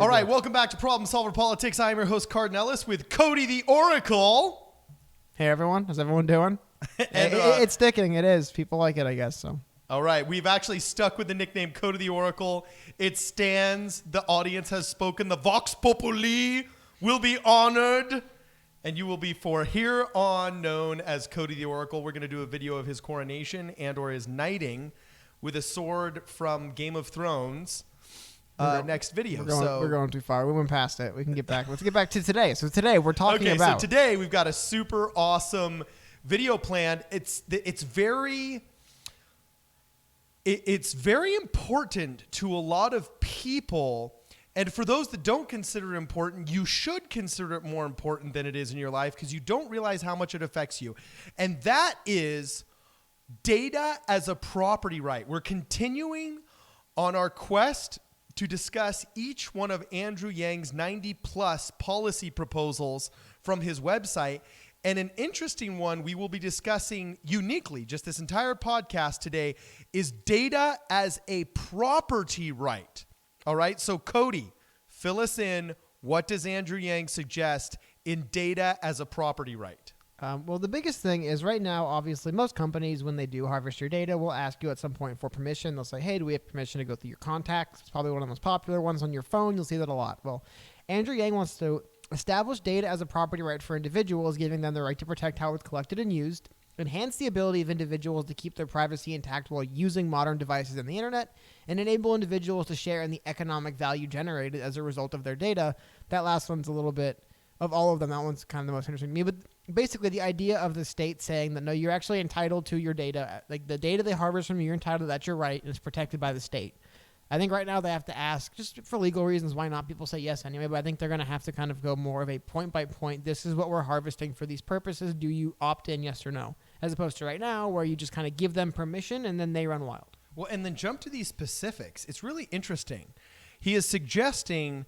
All right, welcome back to Problem Solver Politics. I am your host, Cardon with Cody the Oracle. Hey, everyone. How's everyone doing? And, it's sticking. It is. People like it, I guess. So. All right, we've actually stuck with the nickname Cody the Oracle. It stands. The audience has spoken. The Vox Populi will be honored. And you will be for here on known as Cody the Oracle. We're going to do a video of his coronation and or his knighting with a sword from Game of Thrones. Next video. We're going too far. We went past it. We can get back. Let's get back to today. So today we're talking about. So today we've got a super awesome video planned. It's very important to a lot of people. And for those that don't consider it important, you should consider it more important than it is in your life because you don't realize how much it affects you. And that is data as a property right. We're continuing on our quest to discuss each one of Andrew Yang's 90-plus policy proposals from his website. And an interesting one we will be discussing uniquely, just this entire podcast today, is data as a property right. All right, so Cody, fill us in. What does Andrew Yang suggest in data as a property right? Well, the biggest thing is right now, obviously, most companies, when they do harvest your data, will ask you at some point for permission. They'll say, hey, do we have permission to go through your contacts? It's probably one of the most popular ones on your phone. You'll see that a lot. Well, Andrew Yang wants to establish data as a property right for individuals, giving them the right to protect how it's collected and used, enhance the ability of individuals to keep their privacy intact while using modern devices and the internet, and enable individuals to share in the economic value generated as a result of their data. That last one's a little bit of all of them. That one's kind of the most interesting to me. But basically the idea of the state saying that, no, you're actually entitled to your data. Like the data they harvest from you, you're entitled, that's your right, and it's protected by the state. I think right now they have to ask, just for legal reasons, why not? People say yes anyway, but I think they're going to have to kind of go more of a point by point. This is what we're harvesting for these purposes. Do you opt in, yes or no? As opposed to right now where you just kind of give them permission and then they run wild. Well, and then jump to these specifics. It's really interesting. He is suggesting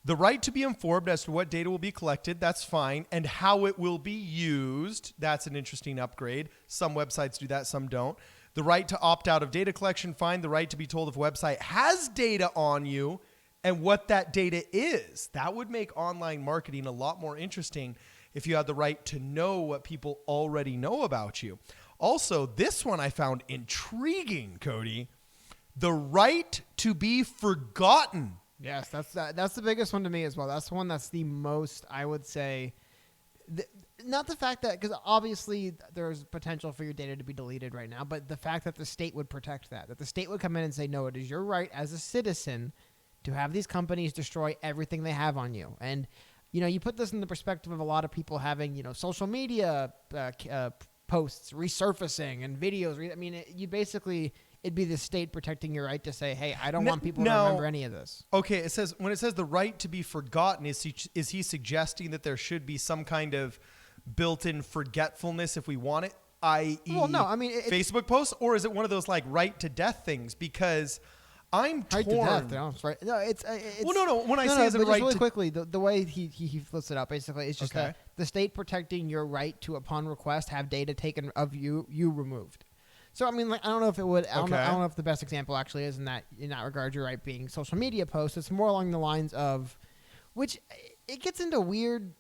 the right to be informed as to what data will be collected, that's fine, and how it will be used, that's an interesting upgrade. Some websites do that, some don't. The right to opt out of data collection, fine. The right to be told if a website has data on you and what that data is. That would make online marketing a lot more interesting if you had the right to know what people already know about you. Also, this one I found intriguing, Cody. The right to be forgotten. Yes, that's the biggest one to me as well. That's the one that's the most, I would say, not the fact that, because obviously there's potential for your data to be deleted right now, but the fact that the state would protect that the state would come in and say, no, it is your right as a citizen to have these companies destroy everything they have on you. And, you put this in the perspective of a lot of people having, social media posts resurfacing and videos. I mean, it'd be the state protecting your right to say, hey, I don't want people to remember any of this. Okay, when it says the right to be forgotten, is he suggesting that there should be some kind of built-in forgetfulness if we want it, i.e. Facebook posts, or is it one of those like right to death things? Because I'm torn. Right to death, no, it's right. No, it's well, no. When I say is it right really to quickly, the way he flips it up, basically, it's just okay. The state protecting your right to, upon request, have data taken of you removed. So, I mean, like, I don't know if it would. I don't know if the best example actually is in that regard. You're right, being social media posts. It's more along the lines of, which it gets into weird,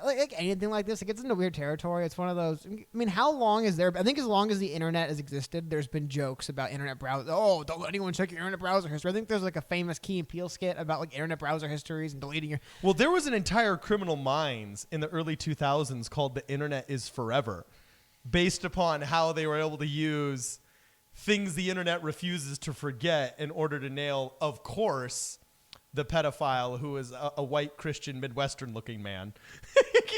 like anything like this. It gets into weird territory. It's one of those. I mean, how long is there? I think as long as the internet has existed, there's been jokes about internet browser. Oh, don't let anyone check your internet browser history. I think there's like a famous Key and Peele skit about like internet browser histories and deleting your. Well, there was an entire Criminal Minds in the early 2000s called "The Internet Is Forever," based upon how they were able to use things the internet refuses to forget in order to nail, of course, the pedophile who is a white Christian Midwestern looking man.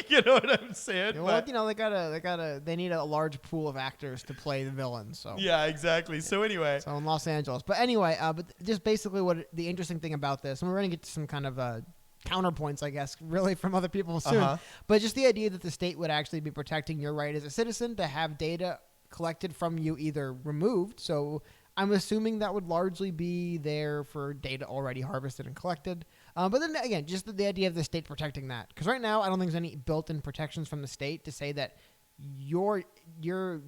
You know what I'm saying? Well, they need a large pool of actors to play the villain. So yeah, exactly. So anyway, so in Los Angeles, but anyway, but just basically what the interesting thing about this, and we're going to get to some kind of counterpoints, I guess, really from other people soon. But just the idea that the state would actually be protecting your right as a citizen to have data collected from you either removed. So I'm assuming that would largely be there for data already harvested and collected. But then again, just the idea of the state protecting that. Because right now, I don't think there's any built-in protections from the state to say that your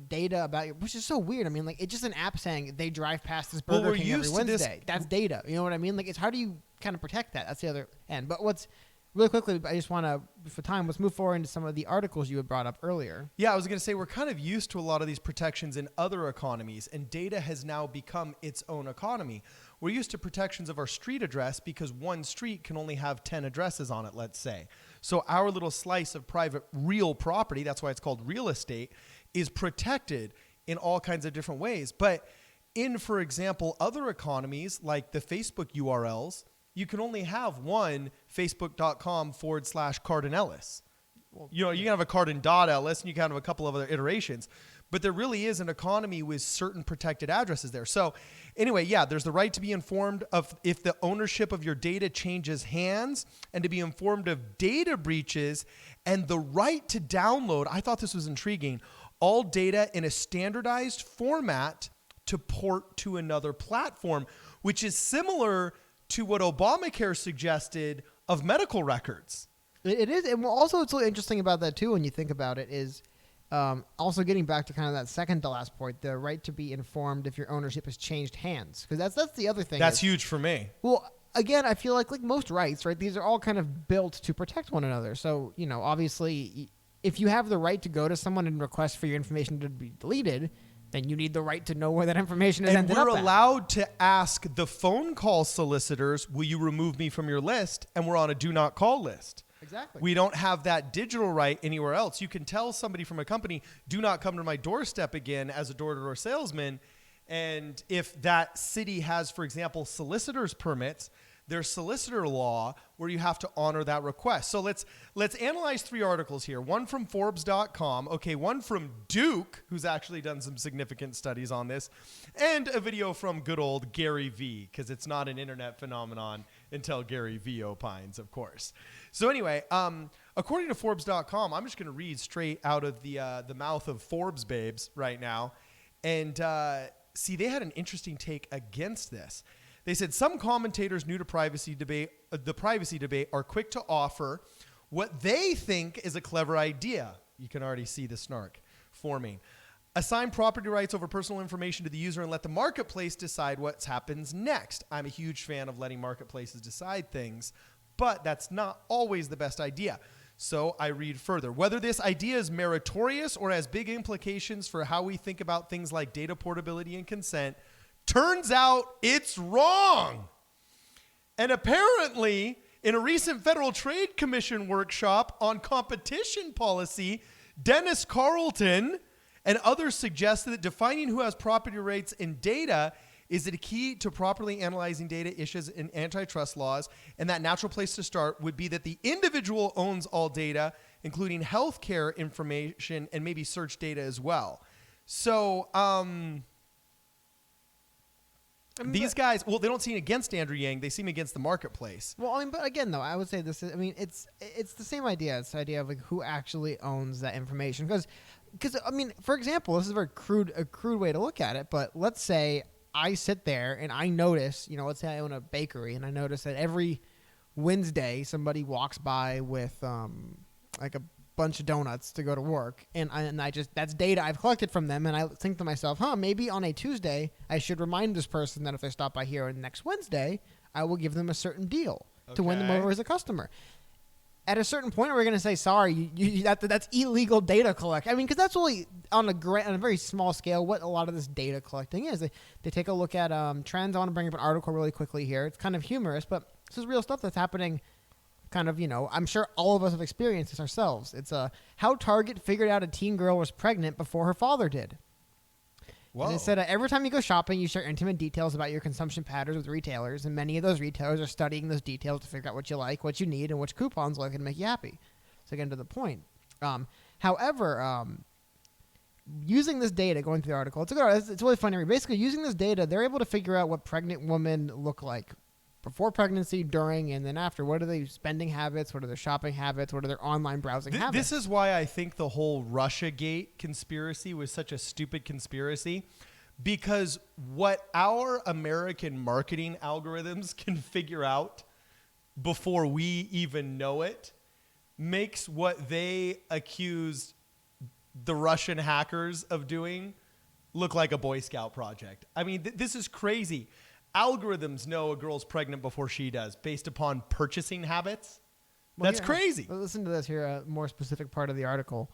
data about you, which is so weird. I mean, like, it's just an app saying they drive past this Burger King every Wednesday. That's data. You know what I mean? Like, it's how do you kind of protect that. That's the other end. But what's really quickly, I just want to, for time, let's move forward into some of the articles you had brought up earlier. Yeah, I was going to say we're kind of used to a lot of these protections in other economies, and data has now become its own economy. We're used to protections of our street address because one street can only have 10 addresses on it, let's say. So our little slice of private real property, that's why it's called real estate, is protected in all kinds of different ways. But in, for example, other economies like the Facebook URLs, you can only have one facebook.com/Cardon Ellis. Well, you can have a Cardon.Ellis and you can have a couple of other iterations, but there really is an economy with certain protected addresses there. So anyway, yeah, there's the right to be informed of if the ownership of your data changes hands and to be informed of data breaches and the right to download. I thought this was intriguing. All data in a standardized format to port to another platform, which is similar to what Obamacare suggested of medical records. It is. And also what's really interesting about that, too, when you think about it, is also getting back to kind of that second to last point, the right to be informed if your ownership has changed hands. Because that's the other thing. That's huge for me. Well, again, I feel like most rights, right, these are all kind of built to protect one another. So, obviously, if you have the right to go to someone and request for your information to be deleted, then you need the right to know where that information is ended up. And we're allowed to ask the phone call solicitors, will you remove me from your list? And we're on a do not call list. Exactly. We don't have that digital right anywhere else. You can tell somebody from a company, do not come to my doorstep again as a door-to-door salesman. And if that city has, for example, solicitor's permits, there's solicitor law where you have to honor that request. So let's analyze 3 articles here. One from Forbes.com, one from Duke, who's actually done some significant studies on this, and a video from good old Gary V, because it's not an internet phenomenon until Gary V opines, of course. So anyway, according to Forbes.com, I'm just going to read straight out of the mouth of Forbes babes right now, and see, they had an interesting take against this. They said some commentators new to the privacy debate are quick to offer what they think is a clever idea. You can already see the snark forming. Assign property rights over personal information to the user and let the marketplace decide what happens next. I'm a huge fan of letting marketplaces decide things, but that's not always the best idea. So I read further. Whether this idea is meritorious or has big implications for how we think about things like data portability and consent, turns out it's wrong. And apparently, in a recent Federal Trade Commission workshop on competition policy, Dennis Carlton and others suggested that defining who has property rights in data is the key to properly analyzing data issues in antitrust laws, and that natural place to start would be that the individual owns all data, including healthcare information and maybe search data as well. So, these guys, they don't seem against Andrew Yang. They seem against the marketplace. Well, but again, though, I would say this is, it's the same idea. It's the idea of who actually owns that information. Because, for example, this is a crude way to look at it, but let's say I sit there and I notice, let's say I own a bakery and I notice that every Wednesday somebody walks by with like a bunch of donuts to go to work, and I just, that's data I've collected from them, and I think to myself, maybe on a Tuesday I should remind this person that if they stop by here next Wednesday, I will give them a certain deal to win them over as a customer. At a certain point, we're going to say, sorry, that's illegal data collection. Because that's really on a very small scale what a lot of this data collecting is. They take a look at trends. I want to bring up an article really quickly here. It's kind of humorous, but this is real stuff that's happening. Kind of, I'm sure all of us have experienced this ourselves. It's how Target figured out a teen girl was pregnant before her father did. Whoa. And it said every time you go shopping, you share intimate details about your consumption patterns with retailers, and many of those retailers are studying those details to figure out what you like, what you need, and which coupons can make you happy. So again, to the point. However, using this data, going through the article, it's really funny. Basically, using this data, they're able to figure out what pregnant women look like before pregnancy, during, and then after. What are their spending habits? What are their shopping habits? What are their online browsing habits? This is why I think the whole Russiagate conspiracy was such a stupid conspiracy, because what our American marketing algorithms can figure out before we even know it makes what they accused the Russian hackers of doing look like a Boy Scout project. This is crazy. algorithms know a girl's pregnant before she does based upon purchasing habits. Well, That's here, crazy. Listen to this here, a more specific part of the article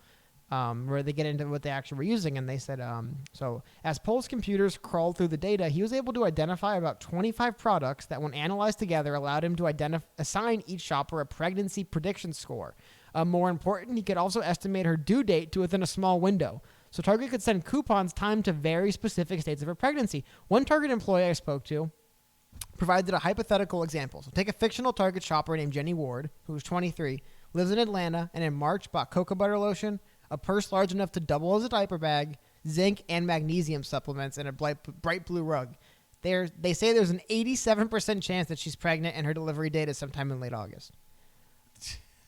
where they get into what they actually were using. And they said, so as Pohl's computers crawled through the data, he was able to identify about 25 products that when analyzed together allowed him to assign each shopper a pregnancy prediction score. More important, he could also estimate her due date to within a small window. So Target could send coupons timed to very specific states of her pregnancy. One Target employee I spoke to provided a hypothetical example. So take a fictional Target shopper named Jenny Ward, who's 23, lives in Atlanta, and in March bought cocoa butter lotion, a purse large enough to double as a diaper bag, zinc and magnesium supplements, and a bright blue rug. They say there's an 87% chance that she's pregnant and her delivery date is sometime in late August.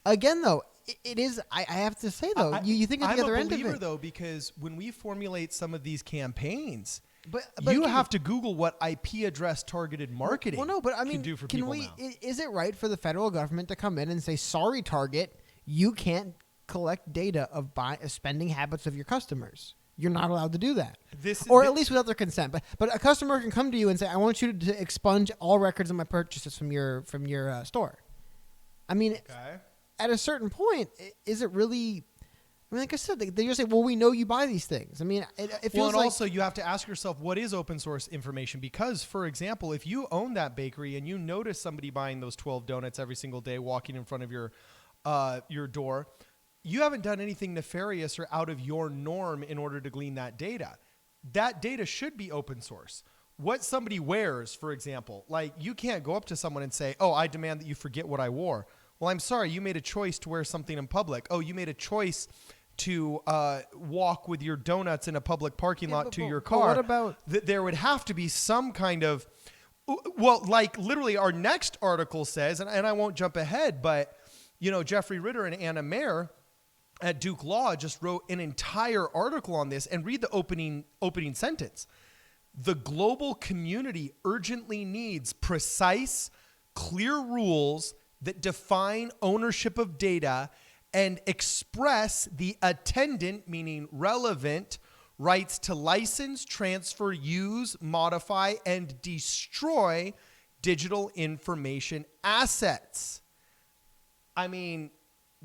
Again, though, it is. I have to say though, you think at the other end of it. I'm a believer though, because when we formulate some of these campaigns, but you have to Google what IP address targeted marketing. Well, no, but I mean, can do for people now. Is it right for the federal government to come in and say, "Sorry, Target, you can't collect data of spending habits of your customers. You're not allowed to do that, at least without their consent." But a customer can come to you and say, "I want you to expunge all records of my purchases from your store." I mean. Okay. At a certain point, is it really? I mean, like I said, they just say, "Well, we know you buy these things." I mean, it feels and also you have to ask yourself, what is open source information? Because, for example, if you own that bakery and you notice somebody buying those 12 donuts every single day, walking in front of your door, you haven't done anything nefarious or out of your norm in order to glean that data. That data should be open source. What somebody wears, for example, like you can't go up to someone and say, "Oh, I demand that you forget what I wore." Well, I'm sorry, you made a choice to wear something in public. Oh, you made a choice to walk with your donuts in a public parking lot to your car. What about there would have to be some kind of, well, like literally our next article says, and I won't jump ahead, but Jeffrey Ritter and Anna Mayer at Duke Law just wrote an entire article on this, and read the opening sentence. The global community urgently needs precise, clear rules that define ownership of data and express the attendant, meaning relevant, rights to license, transfer, use, modify, and destroy digital information assets. I mean,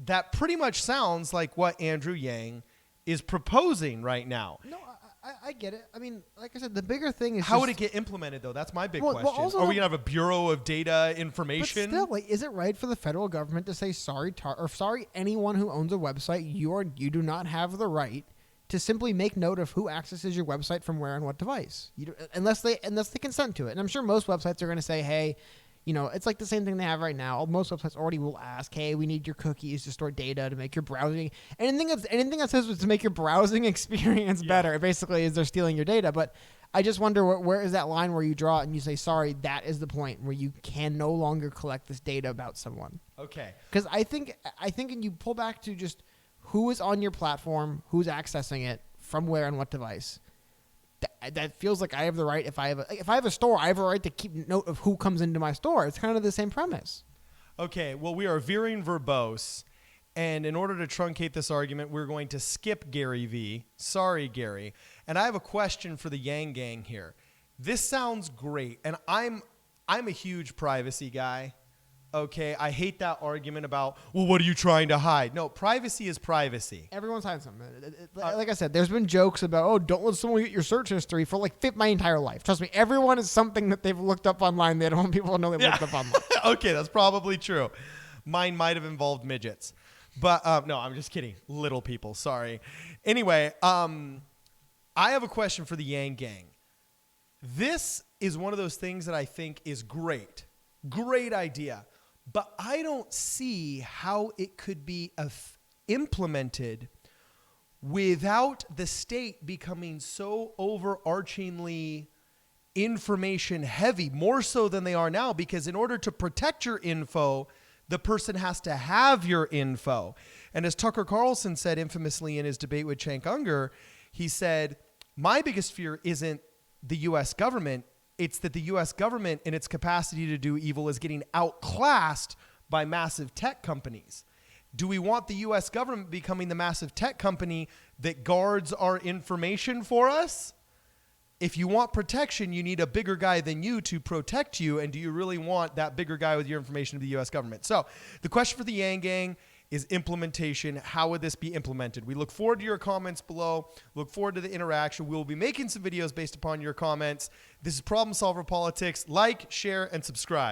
that pretty much sounds like what Andrew Yang is proposing right now. No, I get it. I mean, like I said, the bigger thing is how would it get implemented, though? That's my big question. Also, are we going to have a Bureau of Data Information? But still, like, is it right for the federal government to say, sorry, anyone who owns a website, you do not have the right to simply make note of who accesses your website from where and what device, unless they consent to it. And I'm sure most websites are going to say, hey, it's like the same thing they have right now. Most websites already will ask, hey, we need your cookies to store data to make your browsing. Anything that says to make your browsing experience better, basically, is they're stealing your data. But I just wonder where is that line where you draw it and you say, sorry, that is the point where you can no longer collect this data about someone. Okay. Because I think when you pull back to just who is on your platform, who's accessing it, from where and what device. That feels like I have the right. If I have a store, I have a right to keep note of who comes into my store. It's kind of the same premise. Okay, well, we are veering verbose, and in order to truncate this argument, we're going to skip Gary V. Sorry, Gary. And I have a question for the Yang Gang here. This sounds great, and I'm a huge privacy guy. Okay, I hate that argument about, well, what are you trying to hide? No, privacy is privacy. Everyone's hiding something. Like I said, there's been jokes about, oh, don't let someone get your search history for my entire life. Trust me, everyone is something that they've looked up online. They don't want people to know they've looked up online. Okay, that's probably true. Mine might have involved midgets. But no, I'm just kidding. Little people, sorry. Anyway, I have a question for the Yang Gang. This is one of those things that I think is great. Great idea. But I don't see how it could be implemented without the state becoming so overarchingly information heavy, more so than they are now, because in order to protect your info, the person has to have your info. And as Tucker Carlson said infamously in his debate with Cenk Unger, he said, my biggest fear isn't the U.S. government. It's that the U.S. government, in its capacity to do evil, is getting outclassed by massive tech companies. Do we want the U.S. government becoming the massive tech company that guards our information for us? if you want protection, you need a bigger guy than you to protect you. And do you really want that bigger guy with your information to the U.S. government? So the question for the Yang Gang is implementation. How would this be implemented? We look forward to your comments below. Look forward to the interaction. We will be making some videos based upon your comments. This is Problem Solver Politics. Like, share, and subscribe.